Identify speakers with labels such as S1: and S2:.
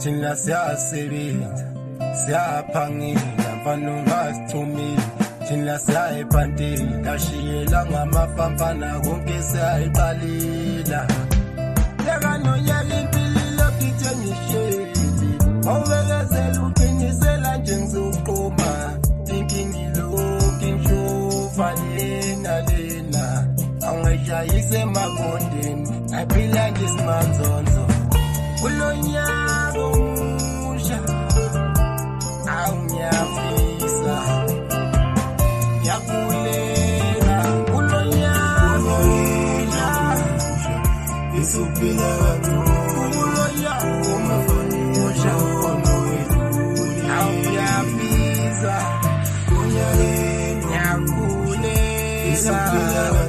S1: thina siyasebenza siyaphangela mfana ungasithumile thina siyayibhandela ashiyela ngamafamfana konke siyayiqalila leka nonyaka impilo kithe ngisheli awubekezela uqinisela nje ngizoqoma thinking looking shufa lena angishayise magondeni aphila nje simanzonzo kulonyaka umusha awunyafisa yakulela kulonyaka isupila kulonyaka umusha awunyafisa yakulela